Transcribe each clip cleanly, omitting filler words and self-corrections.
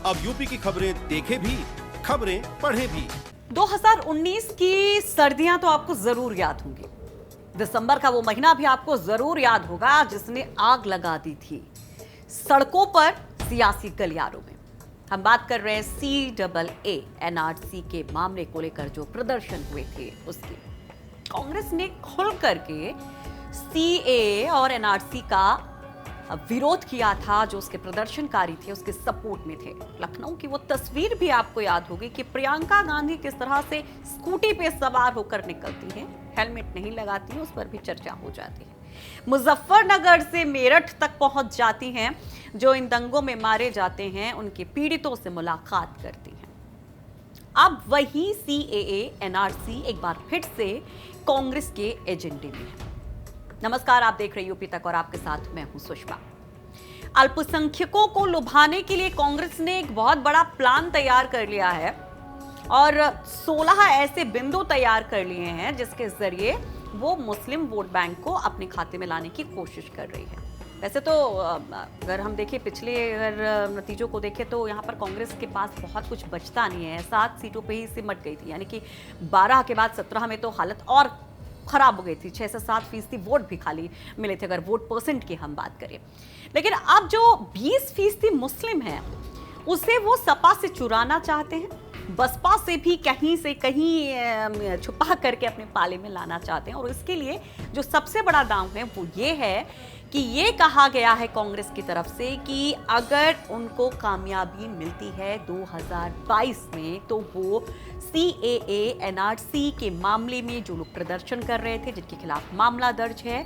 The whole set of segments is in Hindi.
अब यूपी की खबरें देखे भी, खबरें पढ़े भी। 2019 की सर्दियां तो आपको जरूर याद होंगी। दिसंबर का वो महीना भी आपको जरूर याद होगा जिसने आग लगा दी थी सड़कों पर, सियासी गलियारों में। हम बात कर रहे हैं CAA NRC के मामले को लेकर जो प्रदर्शन हुए थे उसकी। कांग्रेस ने खुल करके CAA और NRC का विरोध किया था। जो उसके प्रदर्शनकारी थे उसके सपोर्ट में थे। लखनऊ की वो तस्वीर भी आपको याद होगी कि प्रियंका गांधी किस तरह से स्कूटी पे सवार होकर निकलती हैं, हेलमेट नहीं लगाती हैं, उस पर भी चर्चा हो जाती है। मुजफ्फरनगर से मेरठ तक पहुंच जाती हैं, जो इन दंगों में मारे जाते हैं उनके पीड़ितों से मुलाकात करती हैं। अब वही CAA NRC एक बार फिर से कांग्रेस के एजेंडे में है। नमस्कार, आप देख रहे यूपी तक और आपके साथ मैं हूं सुषमा। अल्पसंख्यकों को लुभाने के लिए कांग्रेस ने एक बहुत बड़ा प्लान तैयार कर लिया है और 16 ऐसे बिंदु तैयार कर लिए हैं जिसके जरिए वो मुस्लिम वोट बैंक को अपने खाते में लाने की कोशिश कर रही है। वैसे तो अगर हम देखें पिछले अगर नतीजों को देखें तो यहाँ पर कांग्रेस के पास बहुत कुछ बचता नहीं है। 7 सीटों पे ही सिमट गई थी, यानी कि 12 के बाद 17 में तो हालत और खराब हो गई थी। 6 से 7% वोट भी खाली मिले थे अगर वोट परसेंट की हम बात करें। लेकिन अब जो 20% मुस्लिम है उसे वो सपा से चुराना चाहते हैं, बसपा से भी कहीं से कहीं छुपा करके अपने पाले में लाना चाहते हैं। और इसके लिए जो सबसे बड़ा दांव है वो ये है कि ये कहा गया है कांग्रेस की तरफ से कि अगर उनको कामयाबी मिलती है 2022 में तो वो CAA NRC के मामले में जो लोग प्रदर्शन कर रहे थे, जिनके खिलाफ मामला दर्ज है,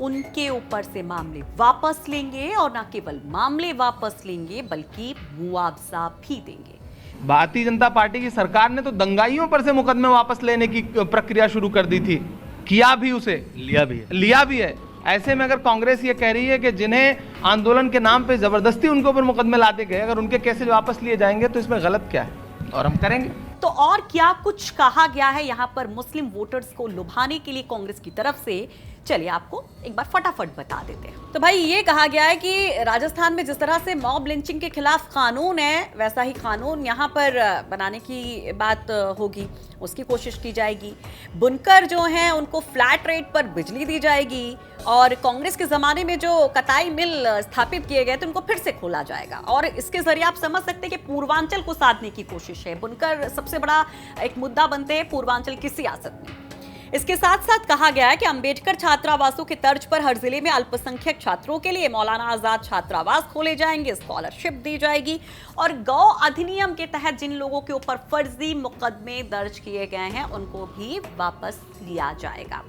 उनके ऊपर से मामले वापस लेंगे और न केवल मामले वापस लेंगे बल्कि मुआवजा भी देंगे। भारतीय जनता पार्टी की सरकार ने तो दंगाइयों पर से मुकदमे वापस लेने की प्रक्रिया शुरू कर दी थी, किया भी, उसे लिया भी है। ऐसे में अगर कांग्रेस ये कह रही है कि जिन्हें आंदोलन के नाम पे जबरदस्ती उनके ऊपर मुकदमे लाते गए, अगर उनके केसेस वापस लिए जाएंगे तो इसमें गलत क्या है, और हम करेंगे। तो और क्या कुछ कहा गया है यहाँ पर मुस्लिम वोटर्स को लुभाने के लिए कांग्रेस की तरफ से, चलिए आपको एक बार फटाफट बता देते हैं। तो भाई ये कहा गया है कि राजस्थान में जिस तरह से मॉब लिंचिंग के खिलाफ कानून है वैसा ही कानून यहाँ पर बनाने की बात होगी, उसकी कोशिश की जाएगी। बुनकर जो हैं उनको फ्लैट रेट पर बिजली दी जाएगी और कांग्रेस के जमाने में जो कताई मिल स्थापित किए गए थे उनको फिर से खोला जाएगा। और इसके जरिए आप समझ सकते हैं कि पूर्वांचल को साधने की कोशिश है। बुनकर सबसे बड़ा एक मुद्दा बनते हैं पूर्वांचल की सियासत में। इसके साथ साथ कहा गया है कि अंबेडकर छात्रावासों के तर्ज पर हर जिले में अल्पसंख्यक छात्रों के लिए मौलाना आजाद छात्रावास खोले जाएंगे, स्कॉलरशिप दी जाएगी और गौ अधिनियम के तहत जिन लोगों के ऊपर फर्जी मुकदमे दर्ज किए गए हैं उनको भी वापस लिया जाएगा।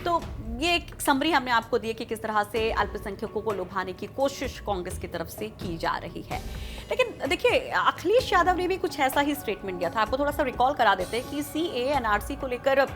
तो ये एक समरी हमने आपको दी कि किस तरह से अल्पसंख्यकों को लुभाने की कोशिश कांग्रेस की तरफ से की जा रही है। लेकिन देखिए, अखिलेश यादव ने भी कुछ ऐसा ही स्टेटमेंट दिया था। आपको थोड़ा सा रिकॉल करा देते हैं कि CAA NRC को लेकर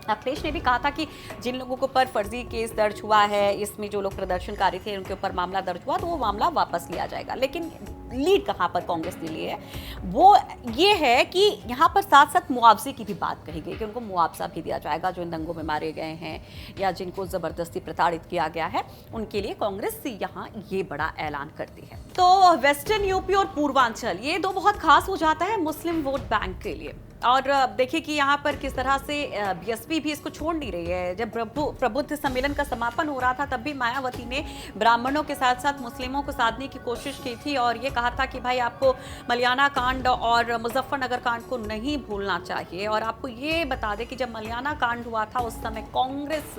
अखिलेश ने भी कहा था कि जिन लोगों के ऊपर फर्जी केस दर्ज हुआ है, इसमें जो लोग प्रदर्शनकारी थे उनके ऊपर मामला दर्ज हुआ तो वो मामला वापस लिया जाएगा। लेकिन लीड कहां पर कांग्रेस ने ली है वो ये है कि यहां पर साथ साथ मुआवजे की भी बात कही गई कि उनको मुआवजा भी दिया जाएगा जो इन दंगों में मारे गए हैं या जिनको जबरदस्ती प्रताड़ित किया गया है, उनके लिए कांग्रेस यहां ये बड़ा ऐलान करती है। तो वेस्टर्न यूपी और पूर्वांचल ये दो बहुत खास हो जाता है मुस्लिम वोट बैंक के लिए। और देखिए कि यहाँ पर किस तरह से BSP भी इसको छोड़ नहीं रही है। जब प्रबुद्ध सम्मेलन का समापन हो रहा था तब भी मायावती ने ब्राह्मणों के साथ साथ मुस्लिमों को साधने की कोशिश की थी और ये कहा था कि भाई आपको मलियाना कांड और मुजफ्फरनगर कांड को नहीं भूलना चाहिए। और आपको ये बता दें कि जब मलियाना कांड हुआ था उस समय कांग्रेस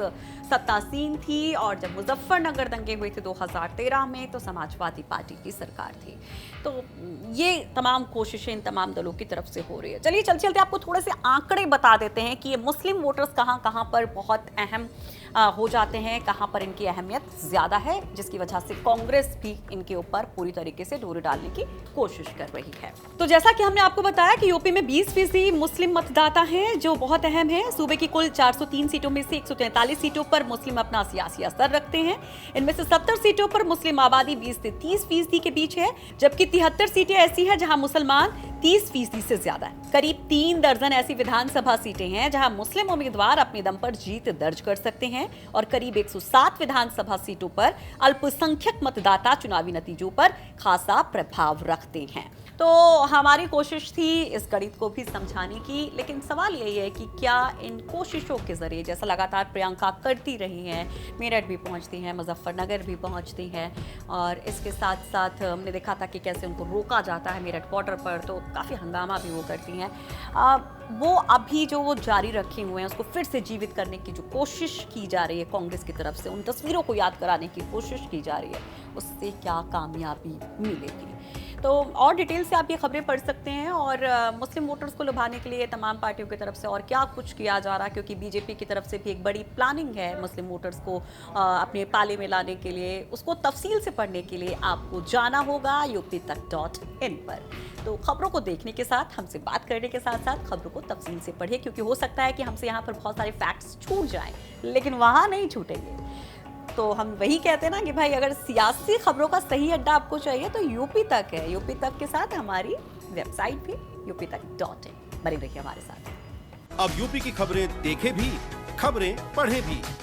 सत्तासीन थी और जब मुजफ्फरनगर दंगे हुए थे 2013 में तो समाजवादी पार्टी की सरकार थी। तो ये तमाम कोशिशें इन तमाम दलों की तरफ से हो रही है। चलिए चलते आपको थोड़े से आंकड़े बता देते हैं कि ये मुस्लिम वोटर्स कहां कहां पर बहुत अहम हो जाते हैं, कहां पर इनकी अहमियत ज्यादा है, जिसकी वजह से कांग्रेस भी इनके ऊपर पूरी तरीके से डोरी डालने की कोशिश कर रही है। तो जैसा कि हमने आपको बताया कि यूपी में 20% मुस्लिम मतदाता हैं जो बहुत अहम है। सूबे की कुल 403 सीटों में से 143 सीटों पर मुस्लिम अपना सियासी असर रखते हैं। इनमें से 70 सीटों पर मुस्लिम आबादी 20 से 30% के बीच है, जबकि 73 सीटें ऐसी हैं जहां मुसलमान 30% से ज्यादा है। करीब 3 दर्जन ऐसी विधानसभा सीटें हैं जहां मुस्लिम उम्मीदवार अपने दम पर जीत दर्ज कर सकते हैं और करीब 107 विधानसभा सीटों पर अल्पसंख्यक मतदाता चुनावी नतीजों पर खासा प्रभाव रखते हैं। तो हमारी कोशिश थी इस गणित को भी समझाने की, लेकिन सवाल यही है कि क्या इन कोशिशों के जरिए, जैसा लगातार प्रियंका करती रही हैं, मेरठ भी पहुंचती हैं, मुजफ्फरनगर भी पहुंचती हैं, और इसके साथ साथ हमने देखा था कि कैसे उनको रोका जाता है मेरठ बॉर्डर पर, तो काफ़ी हंगामा भी वो करती हैं। वो अभी जो वो जारी रखे हुए हैं उसको फिर से जीवित करने की जो कोशिश की जा रही है कांग्रेस की तरफ से, उन तस्वीरों को याद कराने की कोशिश की जा रही है, उससे क्या कामयाबी मिलेगी। तो और डिटेल से आप ये खबरें पढ़ सकते हैं, और मुस्लिम वोटर्स को लुभाने के लिए तमाम पार्टियों की तरफ से और क्या कुछ किया जा रहा है, क्योंकि बीजेपी की तरफ से भी एक बड़ी प्लानिंग है मुस्लिम वोटर्स को अपने पाले में लाने के लिए। उसको तफसील से पढ़ने के लिए आपको जाना होगा UPTak.in पर। तो खबरों को देखने के साथ, हमसे बात करने के साथ साथ खबरों को तफसील से पढ़िए, क्योंकि हो सकता है कि हमसे यहाँ पर बहुत सारे फैक्ट्स छूट जाएं, लेकिन वहाँ नहीं छूटेंगे। तो हम वही कहते हैं ना कि भाई अगर सियासी खबरों का सही अड्डा आपको चाहिए तो यूपी तक है। यूपी तक के साथ हमारी वेबसाइट भी UPTak.in। बने रहिए हमारे साथ। अब यूपी की खबरें देखे भी, खबरें पढ़े भी।